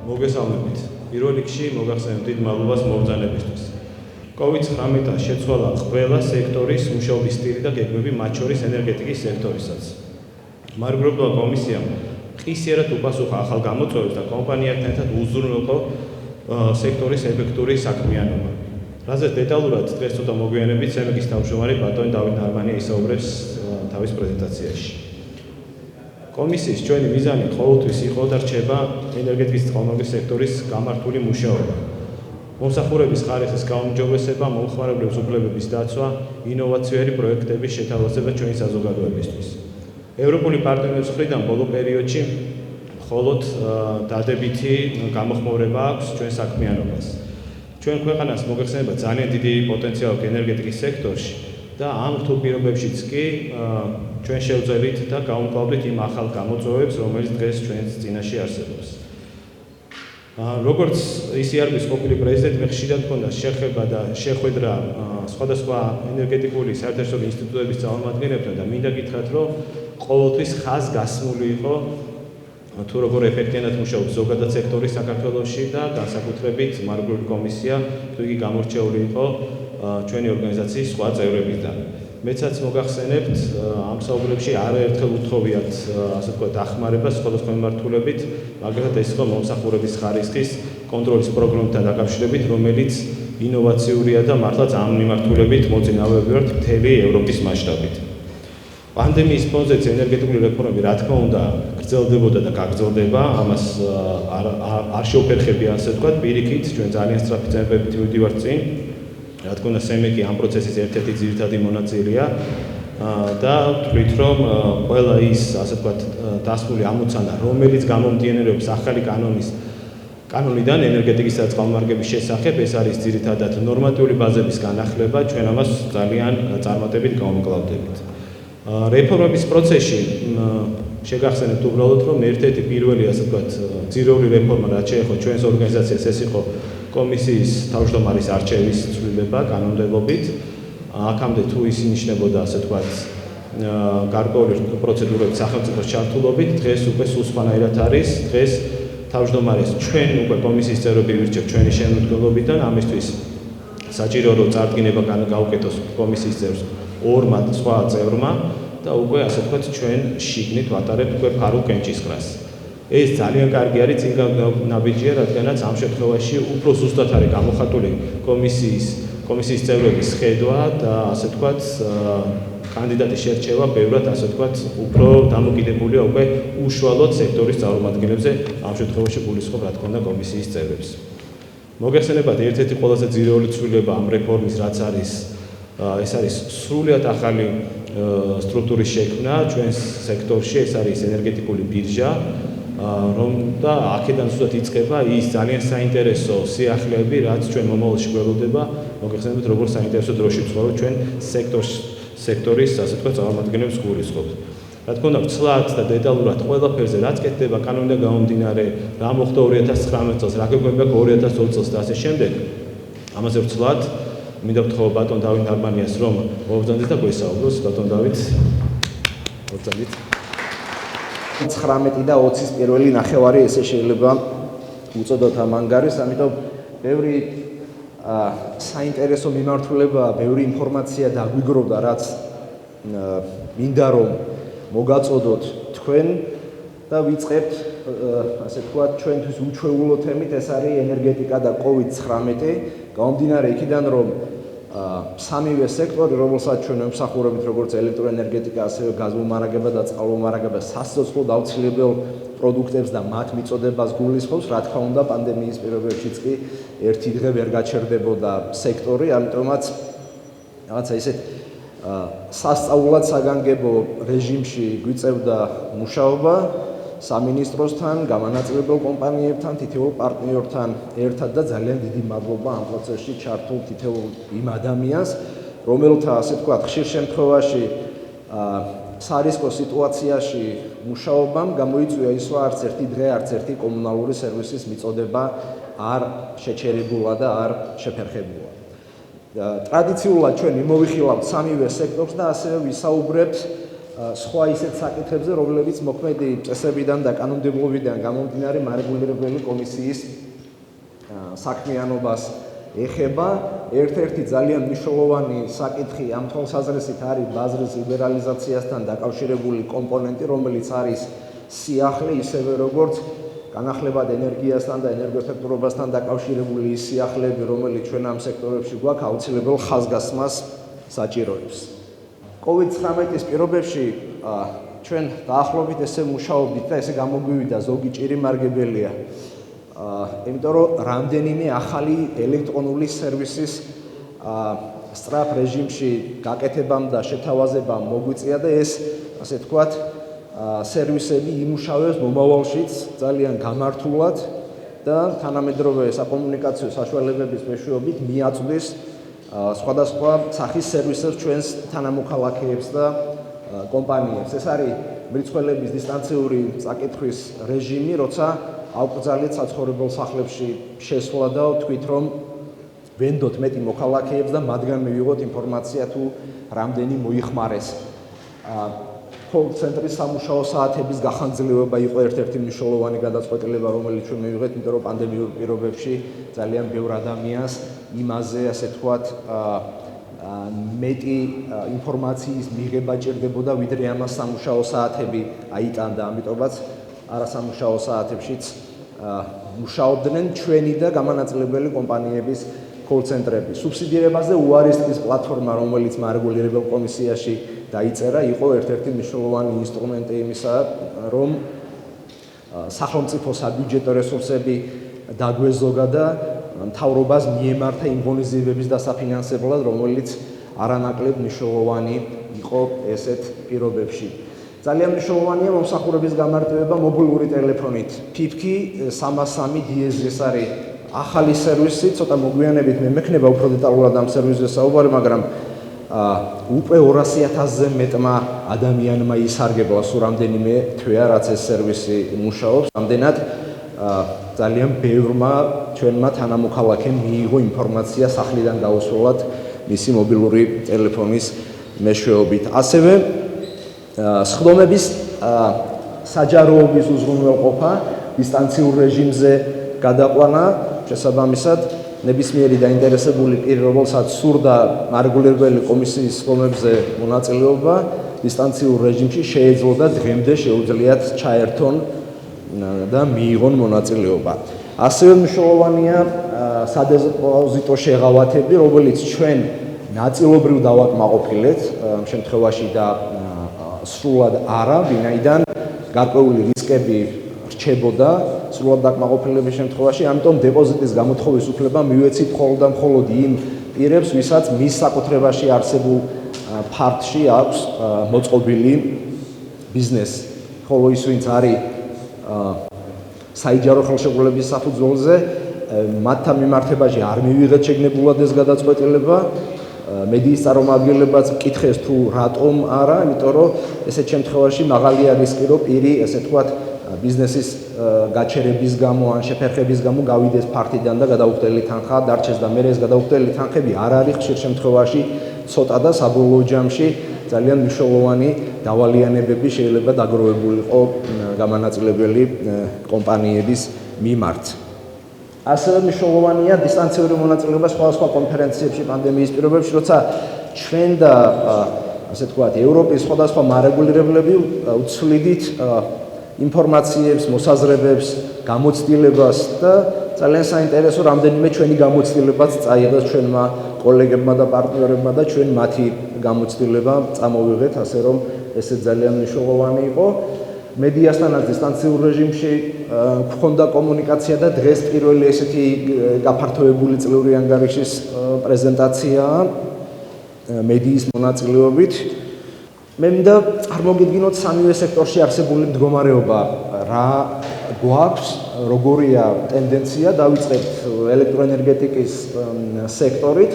მოგესალმებით. პირველ რიგში მოგახსენებთ დიდ მადლობას მობრძანებისთვის. COVID-19 შეცვალა ყველა სექტორის მუშაობის სტილი და გეგმები, მათ შორის ენერგეტიკის სექტორისაც. მარგრობლა კომისიამ ყისიერად უპასუხა ახალ გამოწვევებს და კომპანიებთან ერთად უზრუნველყო სექტორის ეფექტური საქმიანობა. რაზეც დეტალურად დღეს ცოტა მოგვიანებით სემეკის თავმჯდომარე ბატონი დავით ნარმანია ისაუბრებს თავის პრეზენტაციაში. კომისიის ჩვენი მიზანი ყოველთვის იყო და რჩება ენერგეტიკის წყალმომარაგების სექტორის გამართული მუშაობა. მომსახურების ხარისხის გაუმჯობესება, მომხმარებლების უფლებების დაცვა, ინოვაციური პროექტების შეთავაზება ჩვენი საზოგადოებისთვის. ევროპული პარტნიორების მხრიდან ბოლო პერიოდში მხოლოდ დადებითი გამოხმაურება აქვს ჩვენ საქმიანობას. ჩვენ ქვეყანას მოგეხსენება ძალიან დიდი პოტენციალი აქვს ენერგეტიკის სექტორში და ამ რთულ პირობებშიც კი ჩვენ შევძელით და გავუმკლავდით იმ ახალ გამოწვევებს, რომელიც დღეს ჩვენს წინაშე არსებობს. როგორც ის ყოფილი პრეზიდენტი მე ხშირად მქონდა შეხება და შეხვედრა სხვადასხვა ენერგეტიკული საერთაშორისო ინსტიტუტების წარმომადგენლებთან და მინდა გითხრათ, რომ ყოველთვის ხაზგასმული იყო თუ როგორ ეფექტიანად მუშაობს ზოგადად სექტორი საქართველოში და განსაკუთრებით მარგრობლი კომისია, თუ იგი გამორჩეული იყო ჩვენი ორგანიზაციის სხვა წევრებიდან. მეცაც მოგახსენებთ, ამ საუბრებში არაერთხელ უთხოვიათ, ასე ვთქვათ, დახმარება სხვადასხვა მიმართულებით, მაგალითად ეს იყო მომსახურების ხარისხის კონტროლის პროგრამთან დაკავშირებით, რომელიც ინოვაციურია და მართლაც ამ მიმართულებით მოწინააღმდეგე ვართ მთელი ევროპის მასშტაბით. პანდემიის ფონზეც ენერგეტიკული რეფორმები, რა თქმა უნდა, გრძელდებოდა და გაგრძელდება, ამას არ შევფერხებია, ასე ვთქვათ, პირიქით, ჩვენ ძალიან სწრაფი ტემპებით მივდივართ წინ. რა თქმა უნდა, სემეკი ამ პროცესის ერთ-ერთი ძირითადი მონაწილეა და ვთვლით, რომ ყველა ის, ასე ვთქვათ, დასმული ამოცანა, რომელიც გამომდინარეობს ახალი კანონიდან ენერგეტიკისა და წყალმომარაგების შესახებ, ეს არის ძირითადად ნორმატიული ბაზების განახლება, ჩვენ ამას ძალიან წარმატებით გავუმკლავდებით. რეფორმების პროცესში შეგახსენებთ უბრალოდ, რომ ერთ-ერთი პირველი, ასე ვთქვათ, ძირეული რეფორმა, რაც შეეხო ჩვენს ორგანიზაციას, ეს იყო კომისიის თავმჯდომარის არჩევის ცვლილება კანონმდებლობით. აქამდე თუ ის ინიშნებოდა, ასე ვთქვათ, გარკვეული პროცედურებით სახელმწიფოს ჩართულობით, დღეს უკვე სულ სხვანაირად არის. დღეს თავმჯდომარეს ჩვენ უკვე კომისიის წევრები ვირჩევთ ჩვენი შემოქმედებიდან, ამისთვის საჭიროა რომ წარდგინება გაუკეთოს კომისიის წევრს ორმა სხვა წევრმა და უკვე, ასე ვთქვათ, ჩვენ შიგნით ვატარებთ უკვე ფარულ კენჭისყრას. ეს ძალიან კარგი არის, წინ ნაბიჯია, რადგანაც ამ შემთხვევაში უფრო ზუსტად არის გამოხატული კომისიის წევრების ხედვა და, ასე ვთქვათ, კანდიდატის შერჩევა ბევრად, ასე ვთქვათ, უფრო დამოკიდებულია უკვე უშუალოდ სექტორის წარმომადგენლებზე, ამ შემთხვევაში გულისხმობ, რა თქმა უნდა, კომისიის წევრებს. მოგეხსენებათ, ერთ-ერთი ყველაზე ძირეული ცვლილება ამ რეფორმის, რაც არის, ეს არის სრულიად ახალი სტრუქტურის შექმნა ჩვენს სექტორში, ეს არის ენერგეტიკული ბირჟა, რომ და აქედან ზუსტად იწყება ის ძალიან საინტერესო სიახლეები, რაც ჩვენ მომავალში გველოდება, მოგეხსენებათ, როგორ საინტერესო დროში ვცხოვრობთ ჩვენ სექტორის, ასე ვთქვათ, წარმომადგენლებს გულისხმობთ. რა თქმა უნდა, ცლად და დეტალურად ყველაფერზე, რაც კეთდება კანონიდან გამომდინარე, რა მოხდა 2019 წელს, რა გეგმები აქვს 2020 წელს და ასე შემდეგ. ამაზე ვცლად მინდა ვთხოვო ბატონ დავით ნარმანიას, რომ მოვბრძანდეთ და გვესაუბროს. ბატონ დავით, მოვბრძანდით. 19 და 20-ის პირველი ნახევარი ესე შეიძლება უწოდოთ ამ ანგარიშს, ამიტომ ბევრი საინტერესო მიმართულება, ბევრი ინფორმაცია დაგვიგროვდა, რაც მინდა რომ მოგაწოდოთ თქვენ და ვიწყებთ, ასე ვთქვათ, ჩვენთვის უჩვეულო თემით, ეს არის ენერგეტიკა და COVID-19. გამომდინარე იქიდან, რომ სამივე სექტორი, რომელსაც ჩვენ ვემსახურებით, როგორც ელექტროენერგეტიკა, ასევე გაზმომარაგება და წყალმომარაგება, სასიცოცხლო აუცილებელ პროდუქტებს და მათ მიწოდებას გულისხმობს. რა თქმა უნდა, პანდემიის პირობებშიც კი ერთი დღე ვერ გაჩერდებოდა სექტორი, ამიტომაც რაღაცა ისეთ სასწაულად საგანგებო რეჟიმში გვიწევდა მუშაობა სამინისტროსთან, გამანაწილებელ კომპანიებთან, თითოეულ პარტნიორთან ერთად და ძალიან დიდი მადლობა ამ პროცესში ჩართულ თითოეულ იმ ადამიანს, რომელთა, ასე ვთქვათ, ხშირ შემთხვევაში სარისკო სიტუაციაში მუშაობამ გამოიწვია ის, რომ არც ერთი დღე, არც ერთი კომუნალური სერვისის მიწოდება არ შეჩერებულა და არ შეფერხებულა. ტრადიციულად ჩვენ მიმოვიხილავთ სამივე სექტორს და ასევე ვისაუბრებთ სხვა ისეთ საკითხებზე, რომლებიც მოქმედი წესებიდან და კანონმდებლობიდან გამომდინარე მარეგულირებელი კომისიის საქმიანობას ეხება. ერთ-ერთი ძალიან მნიშვნელოვანი საკითხი ამ თვალსაზრისით არის ბაზრის ლიბერალიზაციასთან დაკავშირებული კომპონენტი, რომელიც არის სიახლე, ისევე როგორც განახლებად ენერგიასთან და ენერგოეფექტურობასთან დაკავშირებული ის სიახლეები, რომელიც ჩვენ ამ სექტორებში გვაქვს, აუცილებელ ხაზგასმას საჭიროებს. COVID-19-ის პირობებში ჩვენ დაახლოებით ესე მუშაობდით და ესე გამოგვივიდა ზოგი ჭირი მარგებელია. იმიტომ რომ რამდენიმე ახალი ელექტრონული სერვისის სწრაფ რეჟიმში გაკეთებამ და შეთავაზებამ მოგვიწია და ეს, ასე ვთქვათ, სერვისები იმუშავებს მომავალშიც ძალიან გამართულად და თანამედროვე საკომუნიკაციო საშუალებების მეშვეობით მიაწვდის სხვადასხვა სახის სერვისებს ჩვენს თანამოქალაქეებს და კომპანიებს. ეს არის მრიცხველების დისტანციური წაკითხვის რეჟიმი, როცა აუკრძალეთ საცხოვრებელ სახლებში შესვლა და თქვით, რომ ვენდოთ მეტი მოქალაქეებს და მათგან მივიღოთ ინფორმაცია თუ რამდენი მოიხმარეს. კოლ-ცენტრის სამუშაო საათების გახანგრძლივება იყო ერთ-ერთი მნიშვნელოვანი გადაწყვეტილება, რომელიც ჩვენ მივიღეთ, იმიტომ რომ პანდემიურ პირობებში ძალიან ბევრ ადამიანს იმაზე, ასე ვთქვათ, მეტი ინფორმაციის მიღება ჭირდებოდა, ვიდრე ამას სამუშაო საათები აიტანდა, ამიტომაც არასამუშაო საათებშიც მუშაობდნენ ჩვენი და გამანაწილებელი კომპანიების კოლ-ცენტრები. სუბსიდირებაზე უარესტის პლატფორმა, რომელიც მარეგულირებელ კომისიაში დაიწერა, იყო ერთ-ერთი მნიშვნელოვანი ინსტრუმენტი იმისა, რომ სახელმწიფო საბიუჯეტო რესურსები დაგვეზოგა და მთავრობას მიემართა იმ ღონისძიებების დასაფინანსებლად, რომელიც არანაკლებ მნიშვნელოვანი იყო ესეთ პირობებში. ძალიან მნიშვნელოვანია მომსახურების გამარტივება მობილური ტელეფონით. ფიფკი 303 დიეზი ეს არის ახალი სერვისი, ცოტა მოგვიანებით მე მექნება უფრო დეტალურად ამ სერვისზე საუბარი, მაგრამ უკვე 200,000-ზე მეტმა ადამიანმა ისარგებლა სულ რამდენიმე თვეა, რაც ეს სერვისი მუშაობს. ამდენად ძალიან ბევრმა ჩვენმა თანამოქალაქემ მიიღო ინფორმაცია სახლიდან დაუსვლელად მისი მობილური ტელეფონის მეშვეობით. ასევე სხდომების საჯაროობის უზრუნველყოფა, დისტანციურ რეჟიმზე გადაყვანა, შესაბამისად ნებისმიერი დაინტერესებული პირი, რომელსაც სურდა მარეგულირებელი კომისიის სხდომებზე მონაწილეობა, დისტანციურ რეჟიმში შეეძლო და დღემდე შეუძლიათ ჩაერთონ და მიიღონ მონაწილეობა. ასევე მნიშვნელოვანია სადეპოზიტო შეღავათები, რომელიც ჩვენ ნაწილობრივ დავაკმაყოფილეთ ამ შემთხვევაში და სრულად არა, ვინაიდან გარკვეული რისკები რჩებოდა სრულად დაკმაყოფილების შემთხვევაში, ამიტომ დეპოზიტის გამოთხოვის უფლება მივეცით მხოლოდ და მხოლოდ იმ პირებს, ვისაც მის საკუთრებაში არსებულ ფარდში აქვს მოწყობილი ბიზნესი, ხოლო ის, ვინც არის საიჯარო ხელშეკრულების საფუძველზე, მათთან მიმართებაში არ მივიღეთ შეგნებულად ეს გადაწყვეტილება. მედიის წარმომადგენლებაც მკითხეს თუ რატომ არა, იმიტომ რომ ესეთ შემთხვევაში მაღალია რისკი, რომ პირი, ესე ვთქვათ, ბიზნესის გაჩერების გამო ან შეფერხების გამო გავიდეს ფართიდან და გადაუხდელი თანხა დარჩეს და მე ეს გადაუხდელი თანხები არ არის ხშირ შემთხვევაში ცოტა და საბოლოო ჯამში ძალიან მნიშვნელოვანი დავალიანებები შეიძლება დაგროვებულიყო გამანაწილებელი კომპანიების მიმართ. ასევე მნიშვნელოვანია დისტანციური მონაწილეობა სხვადასხვა კონფერენციებში პანდემიის პირობებში, როცა ჩვენ და ასე ვთქვათ, ევროპის სხვადასხვა მარეგულირებლები უცვლიდით ინფორმაციებს, მოსაზრებებს, გამოცდილებას და ძალიან საინტერესო რამდენიმე ჩვენი გამოცდილებაც წაიღეს ჩვენმა კოლეგებმა და პარტნიორებმა და ჩვენ მათი გამოცდილება წამოვიღეთ, ასე რომ ესე ძალიან მნიშვნელოვანი იყო. მედიასთანაც დისტანციურ რეჟიმში გქონდა კომუნიკაცია და დღეს პირველი ესეთი გაფართოებული წლიური ანგარიშის პრეზენტაციაა მედიის მონაწილეობით. მე მინდა წარმოგიდგინოთ სამივე სექტორში არსებული მდგომარეობა, რა გვაქვს, როგორია ტენდენცია, დავიწყებთ ელექტროენერგეტიკის სექტორით.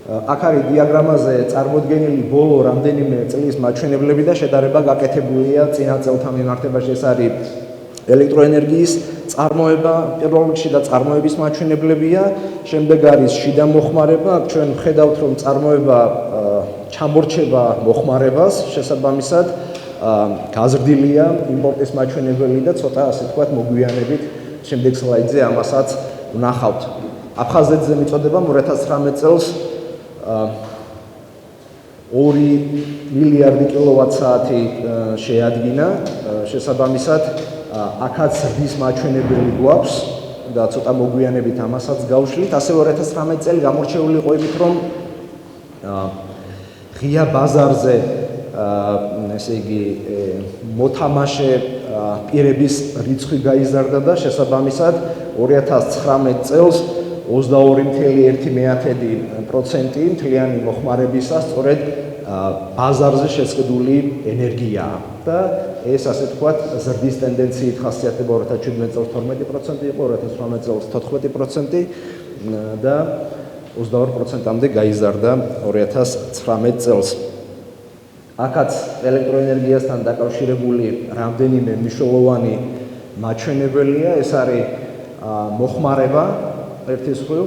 აქ არის დიაგრამაზე წარმოდგენილი ბოლო რამდენიმე წლის მაჩვენებლები და შედარება გაკეთებულია წინა წელთან მიმართებაში. ეს არის ელექტროენერგიის წარმოება პირველ რიგში და წარმოების მაჩვენებლებია. შემდეგ არის შიდა მოხმარება. აქ ჩვენ ვხედავთ, რომ წარმოება ჩამორჩება მოხმარებას, შესაბამისად გაზრდილია იმპორტის მაჩვენებელი და ცოტა ასე ვთქვათ მოგვიანებით შემდეგ სლაიდზე ამასაც ვნახავთ. აფხაზეთზე მიწოდება 2019 წელს 2 მილიარდი კილოვატ-საათი შეადგინა, შესაბამისად აქაც ზრდის მაჩვენებელი გვაქვს და ცოტა მოგვიანებით ამასაც გავშლით. ასევე 2019 წელი გამორჩეული იყო იმით, რომ ღია ბაზარზე ესე იგი მოთამაშე პირების რიცხვი გაიზარდა და შესაბამისად 2019 წელს 22.1% მთლიანი მოხმარებისა სწორედ ბაზარზე შესყიდული ენერგიაა და ეს ასე ვთქვათ ზრდის ტენდენციით ხასიათდება 2017 წელს 12% იყო, 2018 წელს 14% და 22%-მდე გაიზარდა 2019 წელს. აქაც ელექტროენერგიასთან დაკავშირებული რამდენიმე მნიშვნელოვანი მაჩვენებელია, ეს არის მოხმარება ერთის მხრივ,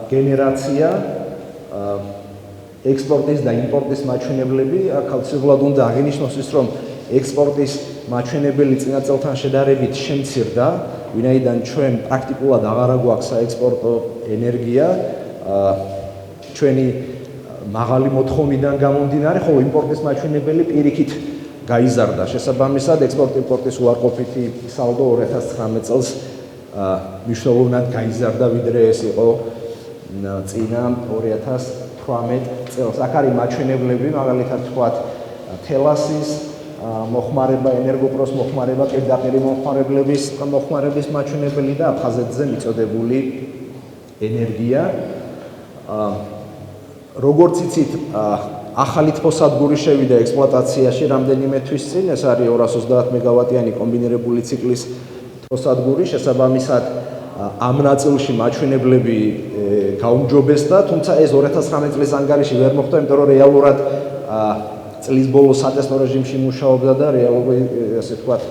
გენერაცია, ექსპორტის და იმპორტის მაჩვენებლები. აქ აუცილებლად უნდა აღინიშნოს ის, რომ ექსპორტის მაჩვენებელი წინა წელთან შედარებით შემცირდა, ვინაიდან ჩვენ პრაქტიკულად აღარ გვაქვს საექსპორტო ენერგია ჩვენი მაღალი მოთხოვნიდან გამომდინარე, ხოლო იმპორტის მაჩვენებელი პირიქით გაიზარდა. შესაბამისად, ექსპორტ-იმპორტის უარყოფითი სალდო 2019 წელს მნიშვნელოვნად გაიზარდა, ვიდრე ეს იყო წინა 2018 წელს. აქ არის მაჩვენებლები, მაგალითად ვთქვათ, თელასის მოხმარება, ენერგოპროს მოხმარება, პირდაპირ მოხმარების მაჩვენებელი და აფხაზეთზე მიწოდებული ენერგია. როგორც იცით, ახალი თბოსადგური შევიდა ექსპლუატაციაში რამდენიმე თვის წინ, ეს არის 230 მეგავატიანი კომბინირებული ციკლის თბოსადგური, შესაბამისად ამ ნაწილში მაჩვენებლები გაუმჯობესდა, თუმცა ეს 2019 წლის ანგარიში ვერ მოხდა, იმიტომ რომ რეალურად წლის ბოლოს სატესტო რეჟიმში მუშაობდა და რეალური ასე ვთქვათ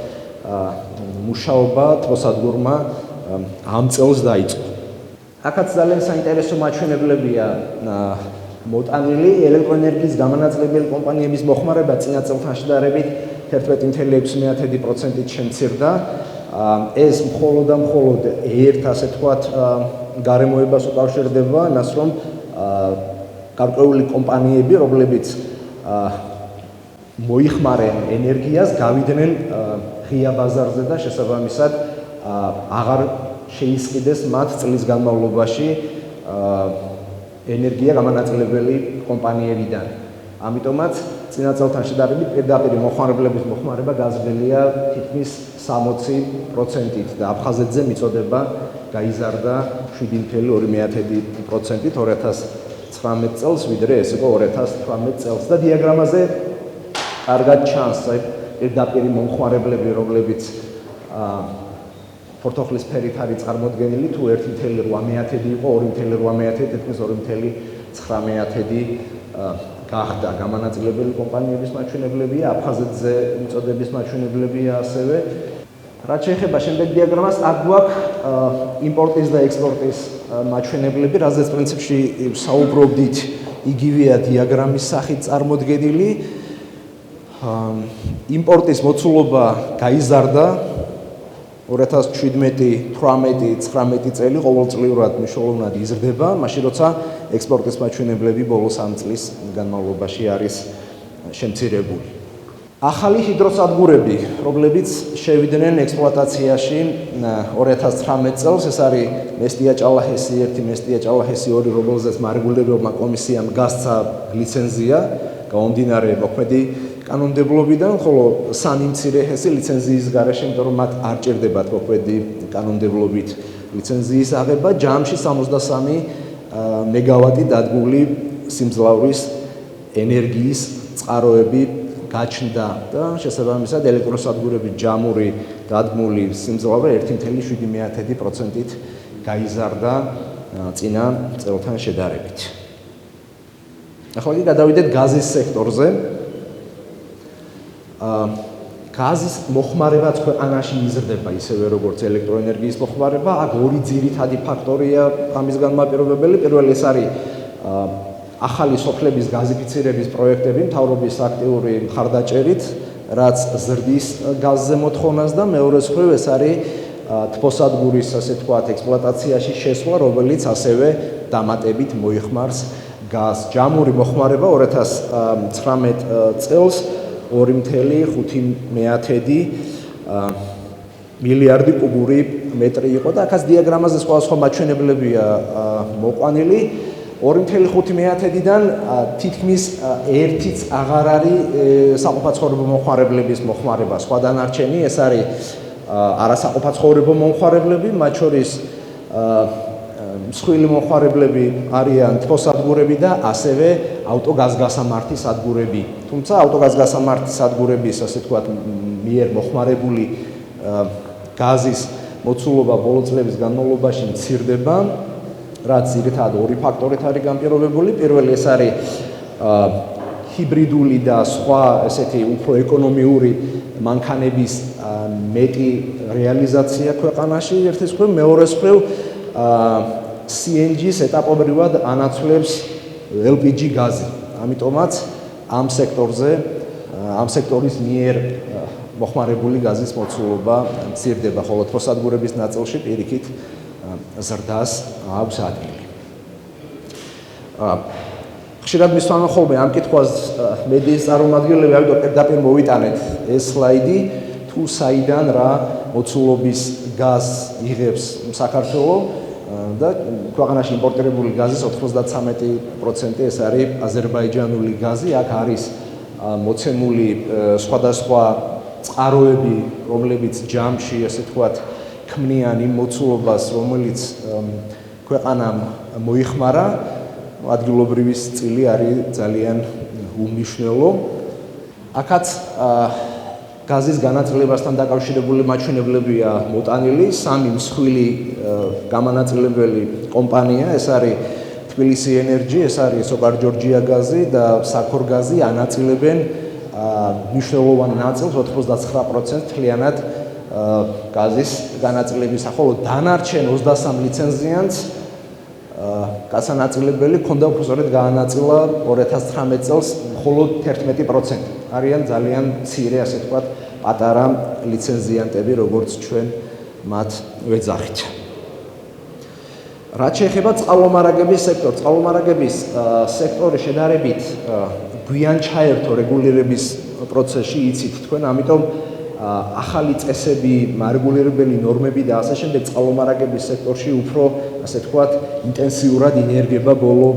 მუშაობა თბოსადგურმა ამ წელს დაიწყო. აქაც ძალიან საინტერესო მაჩვენებლებია მოტანილი. ელექტროენერგიის გამონაწილებელი კომპანიების მოხმარება წინა წელთან შედარებით 11.6%-ით შემცირდა. ეს მხოლოდ და მხოლოდ ერთ ასე ვთქვათ გარემოებას უკავშირდება, იმას რომ გარკვეული კომპანიები, რომლებიც მოიხმარენ ენერგიას, გავიდნენ ღია ბაზარზე და შესაბამისად აღარ შეისყიდეს მათ წლის განმავლობაში ენერგია გამონაწილებელი კომპანიებიდან. ამიტომაც წინა წელთან შედარებით პირდაპირ მოხმარებლების მოხმარება გაზრდილია თითქმის 60%-ით და აფხაზეთზე მიწოდება გაიზარდა 7.2%-ით 2019 წელს, ვიდრე ეს იყო 2018 წელს. და დიაგრამაზე კარგად ჩანს პირდაპირ მოხმარებლები, რომლებიც ფორთოხლის ფერით არის წარმოდგენილი, თუ 1.8 იყო, 2.8, თითქმის 2.9 გახდა გამონაწილებელი კომპანიების მაჩვენებლებია, აფხაზეთზე მიწოდების მაჩვენებლებია ასევე. რაც შეეხება შემდეგ დიაგრამას, აქ გვაქვს იმპორტის და ექსპორტის მაჩვენებლები, რაზეც პრინციპში საუბრობდით, იგივეა დიაგრამის სახით წარმოდგენილი. იმპორტის მოცულობა გაიზარდა 2017-18-19 წელი ყოველწლიურად მნიშვნელოვნად იზრდება, მაშინ როცა ექსპორტის მაჩვენებლები ბოლოს ამ წლის განმავლობაში არის შემცირებული. ახალი ჰიდროსადგურები, რომლებიც შევიდნენ ექსპლუატაციაში 2019 წელს, ეს არის მესტია-ჭალახესი 1, მესტია-ჭალახესი 2, რომელზეც მარეგულირებელმა კომისიამ გასცა ლიცენზია, გამომდინარე მოქმედი კანონმდებლობიდან, ხოლო სამი მცირე ჰესი ლიცენზიის გარეშე, იმიტომ რომ მათ არ ჭირდებათ მოქმედი კანონმდებლობით ლიცენზიის აღება, ჯამში 63 მეგავატი დადგმული სიმძლავრის ენერგიის წყაროები გაჩნდა და შესაბამისად ელექტროსადგურების ჯამური დადგმული სიმძლავრე 1.7%-ით გაიზარდა წინა წელთან შედარებით. ახლა კი გადავიდეთ გაზის სექტორზე. გაზის მოხმარებაც ქვეყანაში იზრდება ისევე როგორც ელექტროენერგიის მოხმარება. აქ ორი ძირითადი ფაქტორია ამის განმაპირობებელი. პირველი ეს არის ახალი სოფლების გაზიფიცირების პროექტები მთავრობის აქტიური მხარდაჭერით, რაც ზრდის გაზზე მოთხოვნას და მეორეს მხრივ ეს არის თბოსადგურის ასე თქვათ ექსპლუატაციაში შესვლა, რომელიც ასევე დამატებით მოიხმარს გაზს. ჯამური მოხმარება 2019 წელს 2.5 მილიარდი კუბური მეტრი იყო და აქაც დიაგრამაზე სხვა მაჩვენებლებია მოყვანილი. 2.5-დან თითქმის ერთიც აღარ არის საყოფაცხოვრებო მომხმარებლების მოხმარება. სხვა დანარჩენი ეს არის არასაყოფაცხოვრებო მომხმარებლები, მათ შორის მსხვილი მომხმარებლები არიან თბოსადგურები და ასევე ავტოგაზგასამართი სადგურები. თუმცა ავტოგაზგასამართი სადგურების ასე თქვათ მიერ მოხმარებული გაზის მოცულობა ბოლო წლების განმავლობაში მცირდება, რაც ძირითადად ორი ფაქტორით არის განპირობებული. პირველი ეს არის ჰიბრიდული და სხვა ესეთი უფრო ეკონომიური მანქანების მეტი რეალიზაცია ქვეყანაში ერთის მხრივ, მეორეს მხრივ CNG-ს ეტაპობრივად ანაცვლებს LPG გაზი. ამიტომაც ამ სექტორის მიერ მოხმარებული გაზის მოცულობა მცირდება, ხოლო თბოსადგურების ნაწილში პირიქით ზრდას აქვს ადგილი. ხშირად მისვამენ ხოლმე ამ კითხვას მედიის წარმომადგენლები, ამიტომ პირდაპირ მოვიტანეთ ეს სლაიდი, თუ საიდან რა მოცულობის გაზს იღებს საქართველო და ქვეყანაში იმპორტირებული გაზის 93% ეს არის აზერბაიჯანული გაზი. აქ არის მოცემული სხვადასხვა წყაროები, რომლებიც ჯამში, ასე ვთქვათ, ქმნიან იმ მოცულობას, რომელიც ქვეყანამ მოიხმარა. ადგილობრივი წილი არის ძალიან უმნიშვნელო. აქაც გაზის განაწილებასთან დაკავშირებული მაჩვენებლებია მოტანილი. სამი მსხვილი გამანაწილებელი კომპანია, ეს არის თბილისი ენერგი, ეს არის სოკარ ჯორჯია გაზი და საქორ გაზი ანაწილებენ მნიშვნელოვან ნაწილს 99% თლიანად გაზის განაწილებისა, ხოლო დანარჩენ 23 ლიცენზიანტს გასანაწილებელი ქონდა უბრალოდ გაანაწილა 2019 წელს მხოლოდ 11%. არიან ძალიან მცირე, ასე ვთქვათ, პატარა ლიცენზიანტები, როგორც ჩვენ მათ ვეძახით. რაც შეეხება წყალმომარაგების სექტორს, წყალმომარაგების სექტორი შედარებით გვიან ჩაერთო რეგულირების პროცესში, იცით თქვენ, ამიტომ ახალი წესები, მარეგულირებელი ნორმები და ასე შემდეგ წყალმომარაგების სექტორში უფრო, ასე ვთქვათ, ინტენსიურად ინერგება ბოლო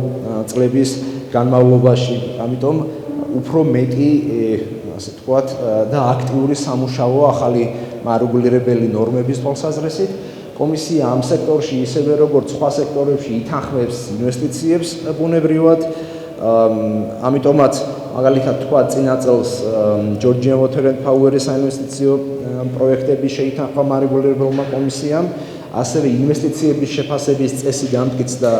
წლების განმავლობაში. ამიტომ უფრო მეტი, ასე ვთქვათ, და აქტიური სამუშაო ახალი მარეგულირებელი ნორმების თვალსაზრისით. კომისია ამ სექტორში ისევე როგორც სხვა სექტორებში ითანხმებს ინვესტიციებს ბუნებრივად. ამიტომაც მაგალითად თქვა წინა წელს Georgian Water and Power-ის საინვესტიციო პროექტები შეითანხმა მარეგულირებელმა კომისიამ, ასევე ინვესტიციების შეფასების წესი დამტკიცდა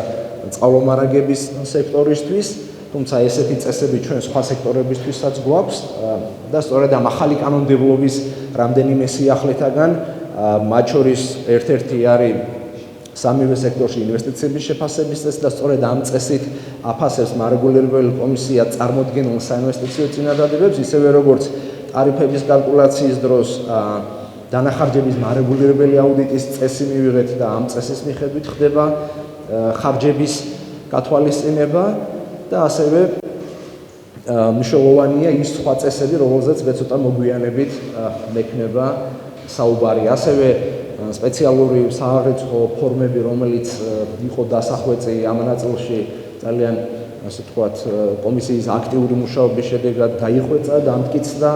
წყალმომარაგების სექტორისთვის, თუმცა ესეთი წესები ჩვენ სხვა სექტორებისთვისაც გვაქვს და სწორედ ამ ახალი კანონმდებლობის რამდენიმე სიახლეთაგან, მათ შორის ერთ-ერთი არის სამივე სექტორში ინვესტიციების შეფასების წესი და სწორედ ამ წესით აფასებს მარეგულირებელი კომისია წარმოდგენილ საინვესტიციო წინადადებებს, ისევე როგორც ტარიფების კალკულაციის დროს დანახარჯების მარეგულირებელი აუდიტის წესი მივიღეთ და ამ წესის მიხედვით ხდება ხარჯების გათვალისწინება და ასევე მნიშვნელოვანია ის სხვა წესები, რომელზეც ცოტა მოგვიანებით მექნება საუბარი. ასევე სპეციალური სააღრიცხვო ფორმები, რომელიც იყო დასახვეწი ამ ნაწილში ძალიან, ასე ვთქვათ, კომისიის აქტიური მუშაობის შედეგად დაიხვეწა, დამტკიცდა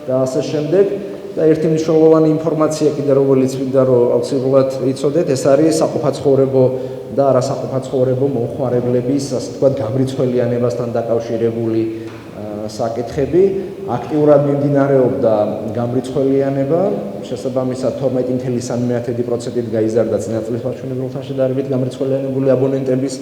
და ასე შემდეგ. და ერთი მნიშვნელოვანი ინფორმაცია კიდე რომელიც მინდა რომ აუცილებლად იცოდეთ, ეს არის საყოფაცხოვრებო და არასაყოფაცხოვრებო მომხმარებლების, ასე ვთქვათ, გამრიცხველიანებასთან დაკავშირებული საკითხები. აქტიურად მიმდინარეობდა გამრიცხველიანება, შესაბამისად 12.3%-ით გაიზარდა წინა წლის მაჩვენებელთან შედარებით გამრიცხველიანებული აბონენტების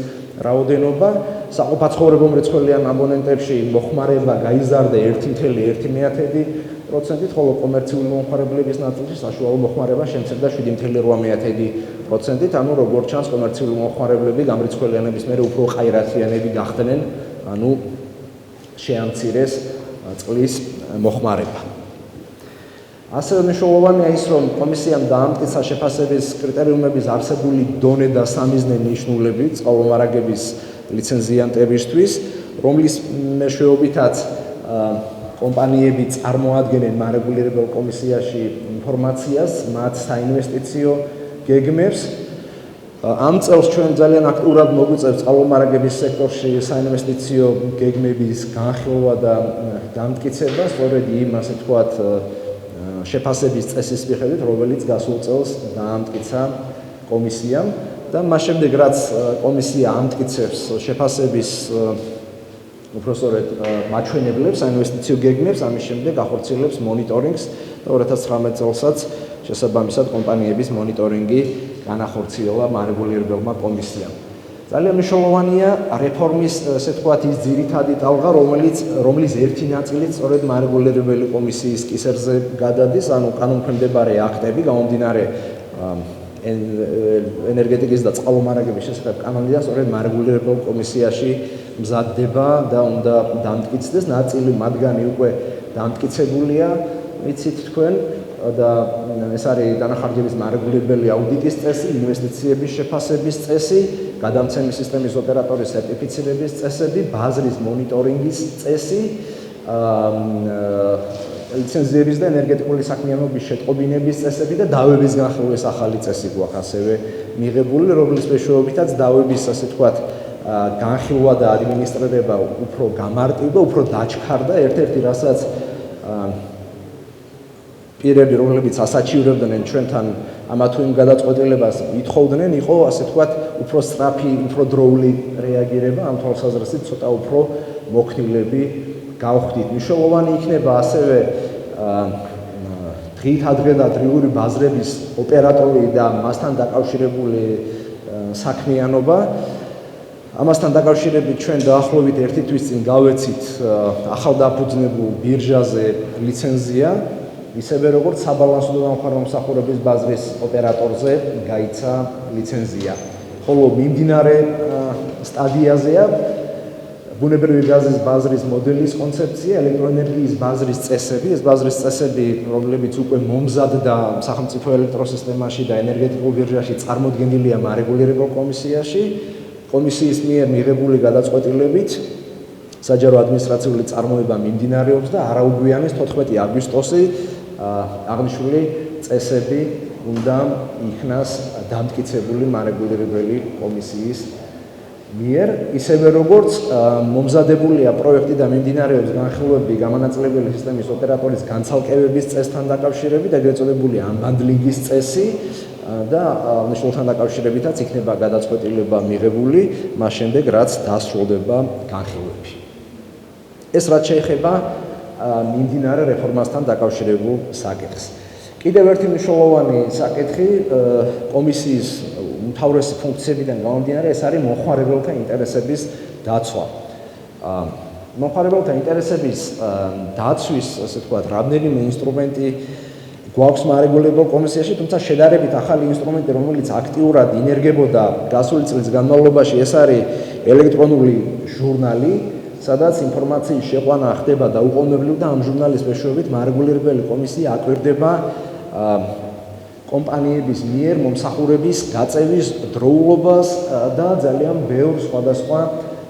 რაოდენობა. საყოფაცხოვრებო მრიცხველიან აბონენტებში მოხმარება გაიზარდა 1.1%-ით, ხოლო კომერციული მომხმარებლების ნაწილში საშუალო მოხმარება შემცირდა 7.8%-ით, ანუ როგორც ჩანს კომერციული მომხმარებლები გამრიცხველიანების მერე უფრო ყაირათიანები გახდნენ ანუ შეამცირეს წყლის მოხმარება. ასევე მნიშვნელოვანია ის, რომ კომისიამ დაამტკიცა შეფასების კრიტერიუმების არსებული დონე და სამიზნე ნიშნულები წყალმომარაგების ლიცენზიანტებისთვის, რომლის მეშვეობითაც კომპანიები წარმოადგენენ მარეგულირებელ კომისიაში ინფორმაციას მათ საინვესტიციო გეგმებს. ამ წელს ჩვენ ძალიან აქტიურად მოგვიწევს წყალმომარაგების სექტორში საინვესტიციო გეგმების განხილვა და დამტკიცება, სწორედ იმ ასე ვთქვათ შეფასების წესის მიხედვით, რომელიც გასულ წელს დაამტკიცა კომისიამ და მას შემდეგ რაც კომისია ამტკიცებს შეფასების უпростоრედ მაჩვენებლებს, საინვესტიციო გეგმებს, ამის შემდეგ ახორციელებს მონიტორინგს და 2019 წელსაც შესაბამისად კომპანიების მონიტორინგი განახორციელა მარეგულირებელმა კომისიამ. ძალიან მნიშვნელოვანია რეფორმის, ესე ვთქვათ, ის ძირითადი ტალღა, რომლის ერთი ნაწილიც სწორედ მარეგულირებელი კომისიის კისერზე გადადის, ანუ კანონქვემდებარე აქტები, გამომდინარე ენერგეტიკის და წყალმომარაგების შესახებ კანონიდან სწორედ მარეგულირებელ კომისიაში მზადდება და უნდა დამტკიცდეს. ნაწილი მათგანი უკვე დამტკიცებულია, იცით თქვენ და ეს არის დანახარჯების მარეგულირებელი აუდიტის წესი, ინვესტიციების შეფასების წესი, გადამცემი სისტემის ოპერატორის სერტიფიცირების წესები, ბაზრის მონიტორინგის წესი, ლიცენზიების და ენერგეტიკული საქმიანობის შეტყობინების წესები და დავების განხილვის ახალი წესი გვაქვს ასევე მიღებული, რომლის მეშვეობითაც დავების ასე ვთქვათ განხილვა და ადმინისტრირება უფრო გამარტივდა, უფრო დაჩქარდა. ერთ-ერთი რასაც პირები, რომლებიც ასაჩივრებდნენ ჩვენთან ამა თუ იმ გადაწყვეტილებას ითხოვდნენ, იყო ასე ვთქვათ უფრო სწრაფი, უფრო დროული რეაგირება, ამ თვალსაზრისით ცოტა უფრო მოქნილები გავხდით. მნიშვნელოვანი იქნება ასევე დღით ადრე და წლიური ბაზრების ოპერატორი და მასთან დაკავშირებული საქმიანობა. ამასთან დაკავშირებით ჩვენ დაახლოებით 1 თვის წინ გავეცით ახალდაფუძნებულ ბირჟაზე ლიცენზია, ისევე როგორც საბალანსო და დამხმარე მომსახურების ბაზრის ოპერატორზე გაიცა ლიცენზია. ხოლო მიმდინარე სტადიაზეა ბუნებრივი გაზის ბაზრის მოდელის კონცეფცია, ელექტროენერგიის ბაზრის წესები, ეს ბაზრის წესები, რომლებიც უკვე მომზადდა სახელმწიფო ელექტროსისტემაში და ენერგეტიკულ ბირჟაში წარმოდგენილია მარეგულირებელ კომისიაში. კომისიის მიერ მიღებული გადაწყვეტილებით საჯარო ადმინისტრაციული წარმოება მიმდინარეობს და არაუგვიანის 14 აგვისტოსი აღნიშნული წესები უნდა იქნას დამტკიცებული მარეგულირებელი კომისიის მიერ, ისევე როგორც მომზადებულია პროექტი და მიმდინარეობს განხილვები გამანაწილებელი სისტემის ოპერატორის განცალკევების წესთან დაკავშირებით, ეგრეთ წოდებული unbundling-ის წესი და მნიშვნელთან დაკავშირებითაც იქნება გადაწყვეტილება მიღებული, მას შემდეგ რაც დასრულდება განხილვები. ეს რაც შეეხება მიმდინარე რეფორმასთან დაკავშირებულ საკითხს. კიდევ ერთი მნიშვნელოვანი საკითხი კომისიის უმთავრესი ფუნქციებიდან გამომდინარე, ეს არის მომხმარებელთა ინტერესების დაცვა. მომხმარებელთა ინტერესების დაცვის, ასე ვთქვათ, რამდენიმე ინსტრუმენტი გვაქვს მარეგულირებელ კომისიაში, თუმცა შედარებით ახალი ინსტრუმენტი, რომელიც აქტიურად ინერგებოდა გასული წლის განმავლობაში, ეს არის ელექტრონული ჟურნალი, სადაც ინფორმაციის შეყვანა ხდება დაუყოვნებლივ და ამ ჟურნალის მეშვეობით მარეგულირებელი კომისია აკვირდება კომპანიების მიერ მომსახურების გაწევის დროულობას და ძალიან ბევრ სხვადასხვა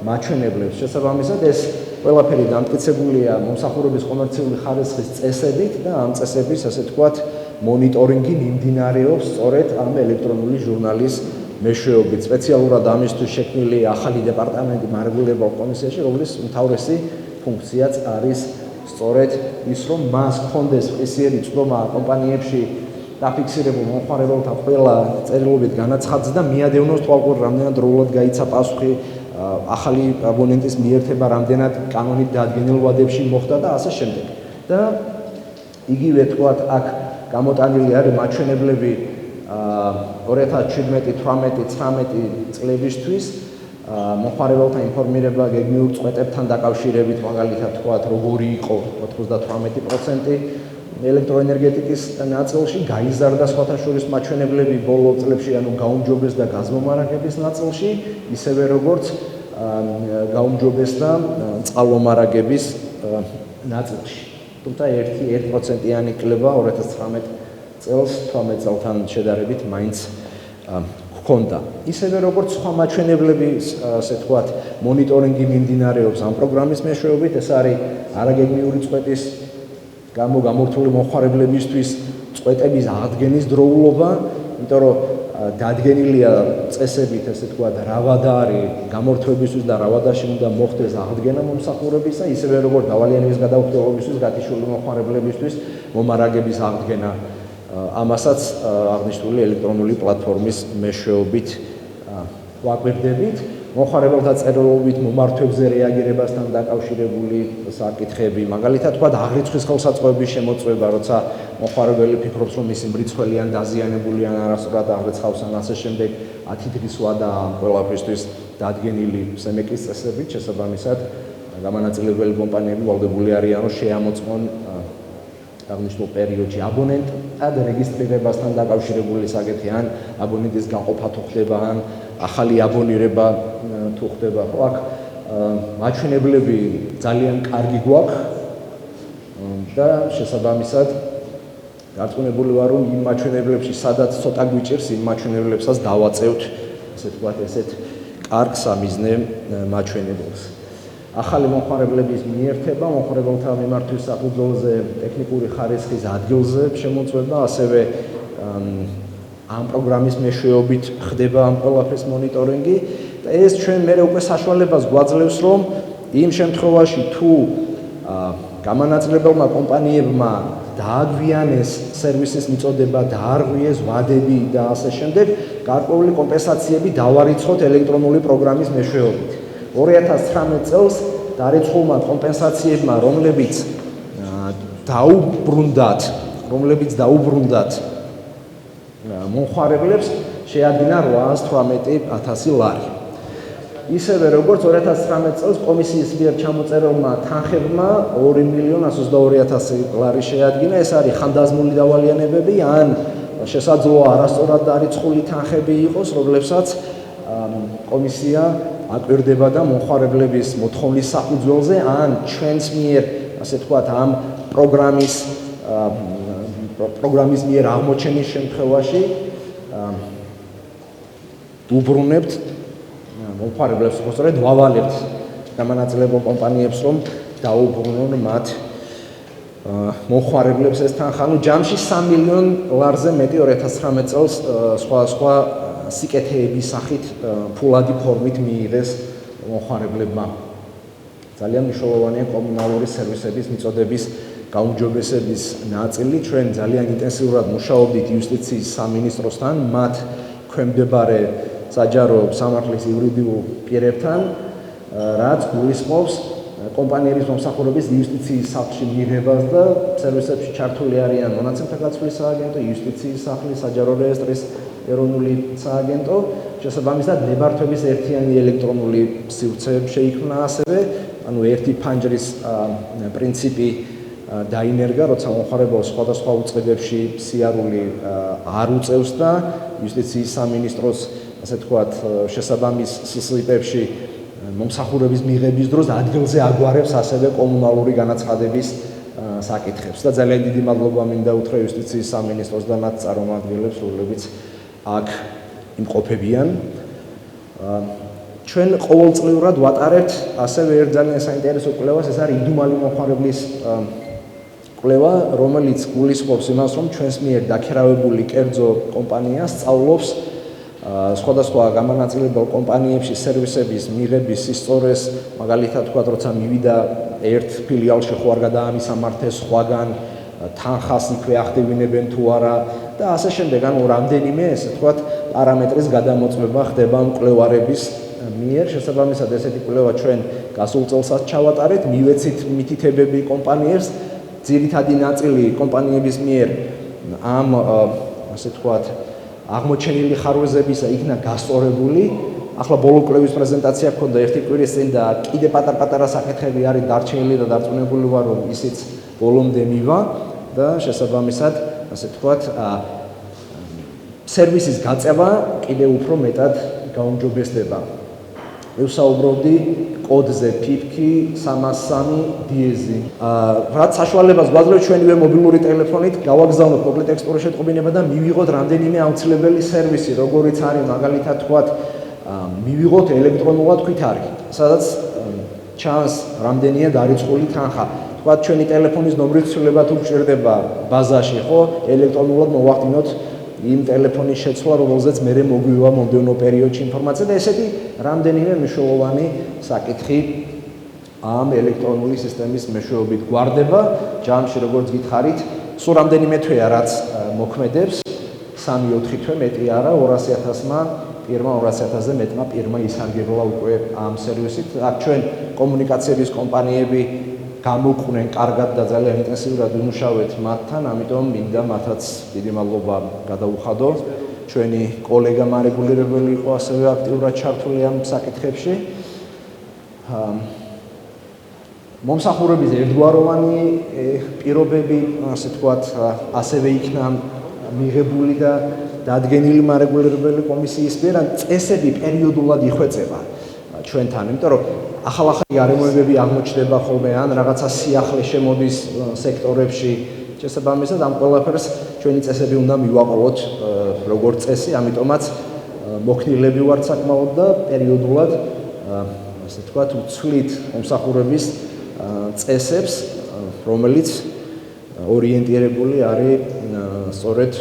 მაჩვენებლებს. შესაბამისად, ეს ყველაფერი დამტკიცებულია მომსახურების კომერციული ხარისხის წესებით და ამ წესების, ასე ვთქვათ, მონიტორინგი მიმდინარეობს სწორედ ამ ელექტრონული ჟურნალის მეშვეობით. სპეციალურად ამისთვის შექმნილი ახალი დეპარტამენტი მარეგულირებელ კომისიაში, რომლის უმთავრესი ფუნქციაც არის სწორედ ის, რომ მას ჰქონდეს პრესიერი წვდომა კომპანიებში დაფიქსირებულ მომხმარებელთა ყველა წერილობით განაცხადს და მიადევნოს თვალყურ რამდენად დროულად გაიცა პასუხი ახალი აბონენტის მიერთება რამდენად კანონით დადგენილ ვადებში მოხდა და ასე შემდეგ. და იგივე თქვათ აქ გამოტანილი არის მაჩვენებლები 2017-18-19 წლებისთვის მომხმარებელთა ინფორმირება გეგმიურ წვეტებთან დაკავშირებით, მაგალითად თქვათ, როგორი იყო 98% ელექტროენერგეტიკის ნაწილში, გაიზარდა სხვათა შორის მაჩვენებლები ბოლო წლებში, ანუ გაუმჯობეს და გაზმომარაგების ნაწილში, ისევე როგორც გაუმჯობესდა წყალმომარაგების ნაწილში. თუმცა 1%-იანი კლება 2019 წელს 12 წელთან შედარებით მაინც ჰქონდა. ისევე როგორც სხვა მაჩვენებლების, ასე ვთქვათ, მონიტორინგი მიმდინარეობს ამ პროგრამის მეშვეობით, ეს არის არაგეგმიური წვეტის გამო გამორთული მომხმარებლებისთვის წვეტების აღდგენის დროულობა, იმიტომ რომ დადგენილია წესებით, ასე ვთქვათ, რა ვადა არის გამორთვებისთვის და რა ვადაში უნდა მოხდეს აღდგენა მომსახურებისა, ისევე როგორც დავალიანების გადაუხდელობისთვის, გათიშული მომხმარებლებისთვის მომარაგების აღდგენა. ამასაც აღნიშნული ელექტრონული პლატფორმის მეშვეობით ვაკვირდებით. მომხმარებელთა წერილობით მომართვებზე რეაგირებასთან დაკავშირებული საკითხები, მაგალითად თქვა აღრიცხვის ხელსაწყოების შემოწმება, როცა მომხმარებელი ფიქრობს, რომ მისი მრიცხველი ან დაზიანებული ან არასწორად აღრიცხავს ან ასე შემდეგ, 10 დღის ვადა ყველაფრისთვის დადგენილი სემეკის წესებით, შესაბამისად გამანაწილებელი კომპანიები ვალდებული არიან, რომ შეამოწმონ აღნიშნულ პერიოდში აბონენტთა რეგისტრირებასთან დაკავშირებული საკითხი, ან აბონენტის გაყოფა თუ ხდება, ან ახალი აბონირება თუ ხდება. ხო, აქ მაჩვენებლები ძალიან კარგი გვაქვს და შესაბამისად გარწმუნებული ვარ, რომ იმ მაჩვენებლებში, სადაც ცოტა გვიჭირს, იმ მაჩვენებლებსაც დავაწევთ, ასე ვთქვათ, ესეთ კარგ სამიზნე მაჩვენებელს. ახალი მომხმარებლების მიერთება, მომხმარებელთა მიმართვის საფუძველზე ტექნიკური ხარისხის ადგილზე შემოწმება, ასევე ამ პროგრამის მეშვეობით ხდება ამ ყველაფრის მონიტორინგი და ეს ჩვენ მერე უკვე საშუალებას გვაძლევს, რომ იმ შემთხვევაში თუ გამანაწილებელმა კომპანიებმა დააგვიანეს სერვისის მიწოდება, დაარღვიეს ვადები და ასე შემდეგ, გარკვეული კომპენსაციები დავარიცხოთ ელექტრონული პროგრამის მეშვეობით. 2019 წელს დარიცხულმა კომპენსაციებმა, რომლებიც დაუბრუნდათ მომხმარებლებს, შეადგინა 818,000 ლარი. ისევე როგორც 2019 წელს კომისიის მიერ ჩამოწერილმა თანხებმა 2,122,000 ლარი შეადგინა. ეს არის ხანდაზმული დავალიანებები ან შესაძლოა არასწორად დარიცხული თანხები იყოს, რომლებსაც კომისია აკვირდება და მომხმარებლების მოთხოვნის საფუძველზე ან ჩვენს მიერ, ასე ვთქვათ, ამ პროგრამის მიერ აღმოჩენის შემთხვევაში უბრუნებთ მომხმარებლებს, სწორედ ვავალებთ გამანაწილებელ კომპანიებს, რომ დაუბრუნონ მათ მომხმარებლებს ეს თანხა. ჯამში 3 მილიონ ლარზე მეტი 2019 წელს სხვა სიკეთეების სახით ფულადი ფორმით მიიღეს მომხმარებლებმა. ძალიან მნიშვნელოვანია კომუნალური სერვისების მიწოდების გაუმჯობესების ნაწილი. ჩვენ ძალიან ინტენსიურად მუშაობდით იუსტიციის სამინისტროსთან, მათ ქვემდებარე საჯარო სამართლის იურიდიულ პირებთან, რაც გულისხმობს კომპანიების მომსახურების იუსტიციის სახლში მიღებას და სერვისებში ჩართული არიან მონაცემთა გაცვლის სააგენტო, იუსტიციის სახლი, საჯარო რეესტრის ეროვნული სააგენტო. შესაბამისად, ნებართვების ერთიანი ელექტრონული სივრცე შეიქმნა ასევე, ანუ ერთი ფანჯრის პრინციპი დაინერგა, როცა მომხმარებელს სხვადასხვა უწყებებში სიარული არ უწევს და იუსტიციის სამინისტროს, ასე ვთქვათ, შესაბამის სსიპებში მომსახურების მიღების დროს ადგილზე აგვარებს ასევე კომუნალური განაცხადების საკითხებს და ძალიან დიდი მადლობა მინდა უთხრა იუსტიციის სამინისტროს და მათ წარმომადგენლებს, რომლებიც აქ იმყოფებიან. ჩვენ ყოველწლიურად ვატარებთ ასევე ერთ ძალიან საინტერესო კვლევას, ეს არის იდუმალი მომხმარებლის კვლევა, რომელიც გულისხმობს იმას, რომ ჩვენს მიერ დაქირავებული კერძო კომპანია სწავლობს სხვადასხვა გამანაწილებელ კომპანიებში სერვისების მიღების სისწორეს, მაგალითად თქვა, როცა მივიდა ერთ ფილიალში ხო არ გადაამისამართეს სხვაგან, თანხას იქვე ახდევინებენ თუ არა და ასე შემდეგ, ანუ რამდენიმე, ესე ვთქვათ, პარამეტრის გადამოწმება ხდება მკვლევარების მიერ. შესაბამისად, ესეთი კვლევა ჩვენ გასულ წელსაც ჩავატარეთ, მივეცით მითითებები კომპანიებს, ძირითადი ნაწილი კომპანიების მიერ ამ, ასე ვთქვათ, აღმოჩენილი ხარვეზებისა იქნა გასწორებული. ახლა ბოლო კვლევის პრეზენტაცია გქონდა ერთი კვირის წინ და კიდე პატარ-პატარა საკითხები არის დარჩენილი და დარწმუნებული ვარ, რომ ისიც ბოლომდე მივა და შესაბამისად, ასე ვთქვათ, სერვისის გაწევა კიდე უფრო მეტად გაუმჯობესდება. ვსაუბრობდი კოდზე ფიფქი 303 დიეზი. რაც საშუალებას გვაძლევს ჩვენივე მობილური ტელეფონით გავაგზავნოთ მოკლე ტექსტური შეტყობინება და მივიღოთ რამდენიმე აუცილებელი სერვისი, როგორიც არის მაგალითად თქვათ მივიღოთ ელექტრონულად ქვითარი, სადაც ჩანს რამდენია დარიცხული თანხა. თქვათ ჩვენი ტელეფონის ნომრით ცვლილება თუ გჭირდება ბაზაში, ხო, ელექტრონულად მოვახდინოთ იმ ტელეფონის შეცვლა, რომელზეც მერე მოგვივა მომდევნო პერიოდში ინფორმაცია და ესეთი რამდენიმე მნიშვნელოვანი საკითხი ამ ელექტრონული სისტემის მეშვეობით გვარდება. ჯამში როგორც გითხარით, სულ რამდენიმე თვეა რაც მოქმედებს, 3-4 თვე მეტი არა, 200,000-მა პირმა 200,000-ზე მეტმა პირმა ისარგებლა უკვე ამ სერვისით. აქ ჩვენ კომუნიკაციების კომპანიები გამოყვნენ კარგად და ძალიან ინტენსიურად ვიმუშავეთ მათთან, ამიტომ მინდა მათაც დიდი მადლობა გადაუხადო. ჩვენი კოლეგა მარეგულირებელი იყო ასევე აქტიურად ჩართული ამ საკითხებში. მომსახურების ერთგვაროვანი პირობები, ასე ვთქვათ, ასევე იქნა მიღებული და დადგენილი მარეგულირებელი კომისიის მიერ, წესები პერიოდულად იხვეწება ჩვენთან, იმიტომ რომ ახალ-ახალი გარემოებები აღმოჩნდება ხოლმე ან რაღაცა სიახლე შემოდის სექტორებში. შესაბამისად ამ ყველაფერს ჩვენი წესები უნდა მივაყოლოთ როგორც წესი, ამიტომაც მოქნილები ვართ საკმაოდ და პერიოდულად ასე ვთქვათ ვცვლით მომსახურების წესებს, რომელიც ორიენტირებული არის სწორედ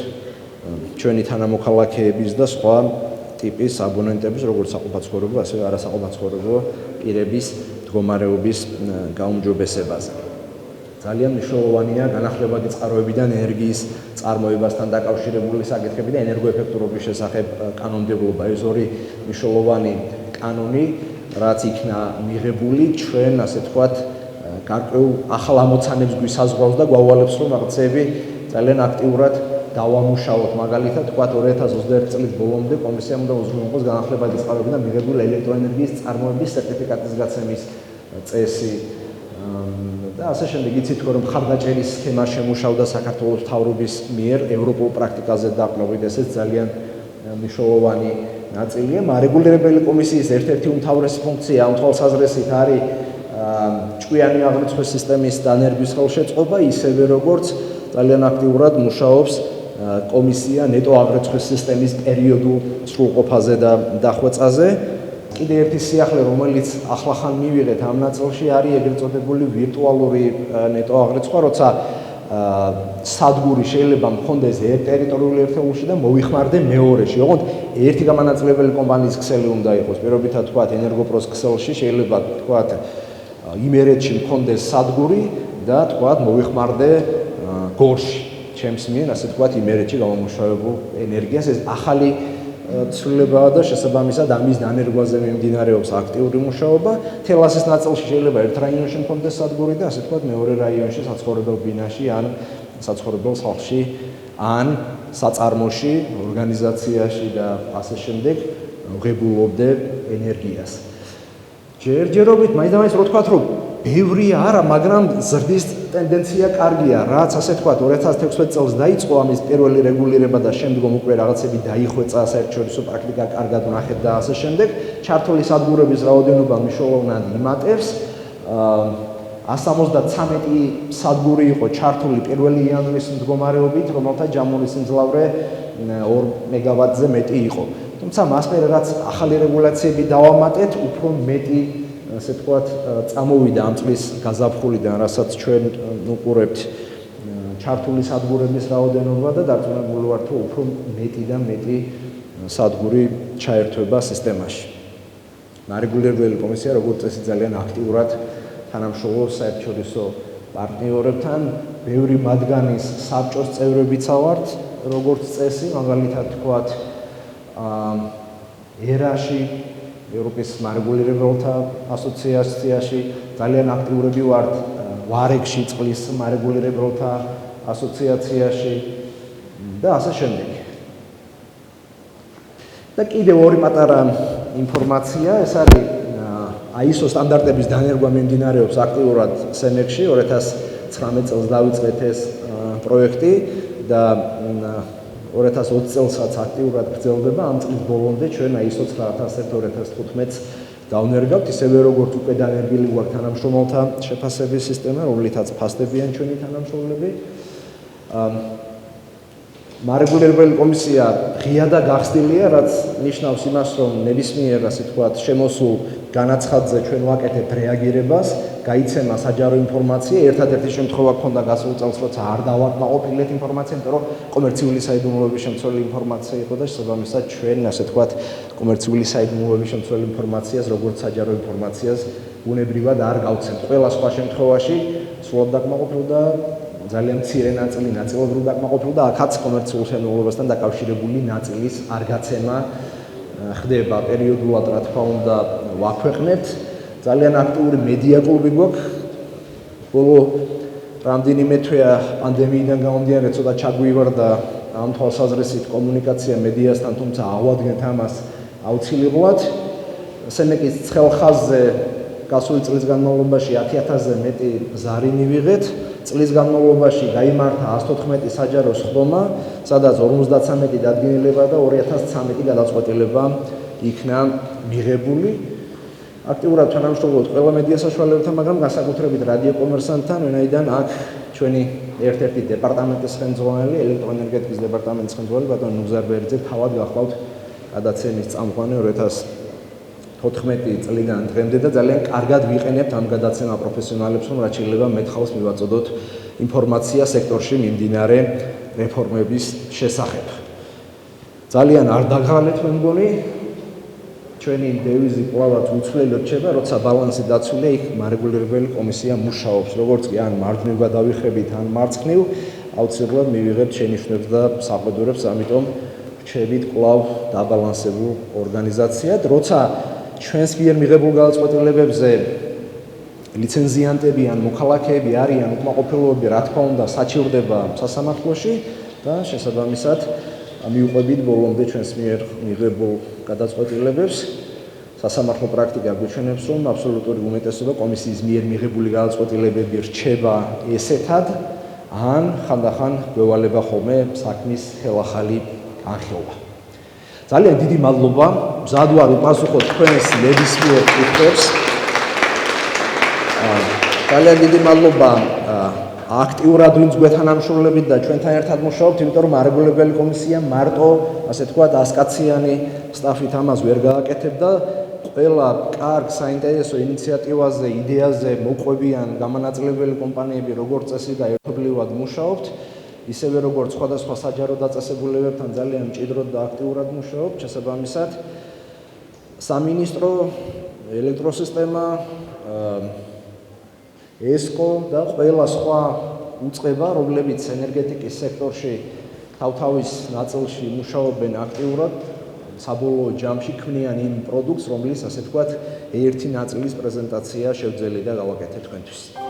ჩვენი თანამოქალაქეების და სხვა ტიპის აბონენტების, როგორც საყოფაცხოვრებო, ასევე არასაყოფაცხოვრებო პირების მდგომარეობის გაუმჯობესებაზე. ძალიან მნიშვნელოვანია განახლებადი წყაროებიდან ენერგიის წარმოებასთან დაკავშირებული საკითხები და ენერგოეფექტურობის შესახებ კანონმდებლობა. ეს ორი მნიშვნელოვანი კანონი, რაც იქნა მიღებული, ჩვენ ასე ვთქვათ, გარკვეულ ახალ ამოცანებს გვისაზღვრავს და გვავალებს, რომ რაღაცები ძალიან აქტიურად დავამუშავოთ. მაგალითად, თქვათ 2021 წლის ბოლომდე კომისიამ უნდა უზრუნველყოს განახლებადი წყაროებიდან მიღებული ელექტროენერგიის წარმოების სერტიფიკატის გაცემის წესი და ასე შემდეგ. იცით რომ მხარდაჭერის სქემა შემუშავდა საქართველოს მთავრობის მიერ ევროპულ პრაქტიკაზე დაყრდნობით, ესეც ძალიან მნიშვნელოვანი ნაწილია. მარეგულირებელი კომისიის ერთ-ერთი უმთავრესი ფუნქცია ამ თვალსაზრისით არის ჭკვიანი აღრიცხვის სისტემის დანერგვის ხელშეწყობა, ისევე როგორც ძალიან აქტიურად მუშაობს კომისია ნეტო აღრიცხვის სისტემის პერიოდულ სრულყოფაზე და დახვეწაზე. კიდე ერთი სიახლე, რომელიც ახლახან მივიღეთ ამ ნაწილში, არის ეგრეთ წოდებული ვირტუალური ნეტო აღრიცხვა, როცა სადგური შეიძლება მქონდეს ერთ ტერიტორიულ ერთეულში და მოიხმარდე მეორეში. ოღონდ ერთი გამანაწილებელი კომპანიის ქსელი უნდა იყოს. პირობითად თქვათ, ენერგოპროს ქსელში შეიძლება თქვათ იმერეთში მქონდეს სადგური და თქვათ მოიხმარდე გორში. ჩემს მიერ, ასე ვთქვათ, იმერეთში გამომუშავებულ ენერგიას. ეს ახალი ცვლილებაა და შესაბამისად ამის დანერგვაზე მიმდინარეობს აქტიური მუშაობა. თელასის ნაწილში შეიძლება ერთ რაიონში მქონდეს სადგური და ასე ვთქვათ, მეორე რაიონში საცხოვრებელ ბინაში ან საცხოვრებელ სახლში ან საწარმოში, ორგანიზაციაში და ასე შემდეგ ღებულობდე ენერგიას. ჯერჯერობით მაინც რო ვთქვათ, რომ ბევრი არა, მაგრამ ზრდის ტენდენცია კარგია, რაც ასე ვთქვათ 2016 წელს დაიწყო ამის პირველი რეგულირება და შემდგომ უკვე რაღაცები დაიხვეწა, საერთაშორისო პრაქტიკა კარგად ვნახეთ და ასე შემდეგ. ჩართული სადგურების რაოდენობა მნიშვნელოვნად იმატებს. 173 სადგური იყო ჩართული 1 იანვრის მდგომარეობით, რომელთა ჯამური სიმძლავრე 2 მეგავატზე მეტი იყო. თუმცა მას მერე რაც ახალი რეგულაციები დავამატეთ, უფრო მეტი ასე ვთქვათ, წამოვიდა ამ წლის გაზაფხულიდან, რასაც ჩვენ უყურებთ ჩართული სადგურების რაოდენობა და დარწმუნებული ვართ, რომ უფრო მეტი და მეტი სადგური ჩაერთვება სისტემაში. მარეგულირებელი კომისია, როგორც წესი, ძალიან აქტიურად თანამშრომლობს საერთაშორისო პარტნიორებთან, ბევრი მათგანის საბჭოს წევრებიცა ვართ, როგორც წესი, მაგალითად თქვათ, ერაში ევროპის მარეგულირებელთა ასოციაციაში ძალიან აქტიურები ვართ, ვარეგში წყლის მარეგულირებელთა ასოციაციაში და ასე შემდეგ. და კიდევ ორი პატარა ინფორმაცია, ეს არის ISO სტანდარტების დანერგვა მიმდინარეობს აქტიურად სემეკში. 2019 წელს დავიწყეთ ეს პროექტი და 2020 წელსაც აქტიურად გრძელდება. ამ წლის ბოლომდე ჩვენ ISO 9001-2015 დავნერგავთ, ისევე როგორც უკვე დანერგილი გვაქვს თანამშრომელთა შეფასების სისტემა, რომლითაც ფასდებიან ჩვენი თანამშრომლები. მარეგულირებელი კომისია ღია და გახსნილია, რაც ნიშნავს იმას, რომ ნებისმიერ, ასე ვთქვათ, შემოსულ განაცხადზე ჩვენ ვაკეთებთ რეაგირებას, გაიცემა საჯარო ინფორმაცია. ერთადერთი შემთხვევა გქონდა გასულ წელს, როცა არ დავაკმაყოფილეთ ინფორმაცია, იმიტომ რომ კომერციული საიდუმლოების შემცველი ინფორმაცია იყო და შესაბამისად ჩვენ, ასე ვთქვათ, კომერციული საიდუმლოების შემცველი ინფორმაციას, როგორც საჯარო ინფორმაციას, ბუნებრივად არ გავცემთ. ყველა სხვა შემთხვევაში სრულად დაკმაყოფილდა ძალიან მცირე ნაწილი ნაწილობრივ დაკმაყოფილდა, აქაც კომერციულ შენობასთან დაკავშირებული ნაწილის არ გაცემა ხდება პერიოდულად, რა თქმა უნდა, ვაქვეყნებთ. ძალიან აქტიური მედია კლუბი გვაქვს. ბოლო რამდენიმე თვეა პანდემიიდან გამომდინარე ცოტა ჩაგვივარდა ამ თვალსაზრისით კომუნიკაცია მედიასთან, თუმცა აღვადგენთ ამას აუცილებლად. სემეკის ცხელ ხაზზე გასული წლის განმავლობაში 10,000-ზე მეტი ზარი მივიღეთ. წლის განმავლობაში გაიმართა 114 საჯარო სხდომა, სადაც 53 დადგენილება და 2013 გადაწყვეტილება იქნა მიღებული. აქტიურად თანამშრომლობთ ყველა მედია საშუალებებთან, მაგრამ განსაკუთრებით რადიო კომერსანტთან, ვინაიდან აქ ჩვენი ერთ-ერთი დეპარტამენტის ხელმძღვანელი, ელექტროენერგეტიკის დეპარტამენტის ხელმძღვანელი ბატონი ნუგზარბერიძე თავად გახლავთ გადაცემის წამყვანი 2014 წლიდან დღემდე და ძალიან კარგად ვიყენებთ ამ გადაცემა პროფესიონალებს, რომ რაც შეიძლება მეტ ხალხს მივაწოდოთ ინფორმაცია სექტორში მიმდინარე რეფორმების შესახებ. ძალიან არ დაგღალეთ მე მგონი, ჩვენი დევიზი კვლავაც უცვლელი რჩება, როცა ბალანსი დაცულია, იქ მარეგულირებელი კომისია მუშაობს, როგორც კი ან მარჯვნივ გადავიხებით, ან მარცხნივ, აუცილებლად მივიღებთ შენიშვნებს და საყვედურებს, ამიტომ რჩებით კვლავ დაბალანსებულ ორგანიზაციად, როცა ჩვენს მიერ მიღებულ გადაწყვეტილებებზე ლიცენზიანტები ან მოქალაქეები არიან უკმაყოფილოები, რა თქმა უნდა, საჩივრდება სასამართლოში და შესაბამისად მივყვებით ბოლომდე ჩვენს მიერ მიღებულ გადაწყვეტილებებს. სასამართლო პრაქტიკა გვიჩვენებს, რომ აბსოლუტური უმეტესობა კომისიის მიერ მიღებული გადაწყვეტილებები რჩება ესეთად, ან ხანდახან გვევალება ხოლმე საქმის ხელახალი განხილვა. ძალიან დიდი მადლობა, მზად ვარ უპასუხოთ თქვენს ნებისმიერ კითხვებს. ძალიან დიდი მადლობა აქტიურად ვინც გვეთანამშრომლებით და ჩვენთან ერთად მუშაობთ, იმიტომ რომ მარეგულირებელი კომისია მარტო, ასე ვთქვათ, 100-კაციანი სტაფით ამას ვერ გააკეთებდა. ყველა კარგ საინტერესო ინიციატივაზე, იდეაზე მოყვებიან გამანაწილებელი კომპანიები, როგორც წესი და ერთობლივად მუშაობთ. ისევე როგორც სხვადასხვა საჯარო დაწესებულებებთან ძალიან მჭიდროდ და აქტიურად მუშაობთ. შესაბამისად, სამინისტრო, ელექტროსისტემა, ესკო და ყველა სხვა უწყება, რომლებიც ენერგეტიკის სექტორში თავთავის ნაწილში მუშაობენ აქტიურად, საბოლოო ჯამში ქმნიან იმ პროდუქტს, რომლის, ასე ვთქვათ, ერთი ნაწილის პრეზენტაცია შევძელი და გავაკეთეთ თქვენთვის.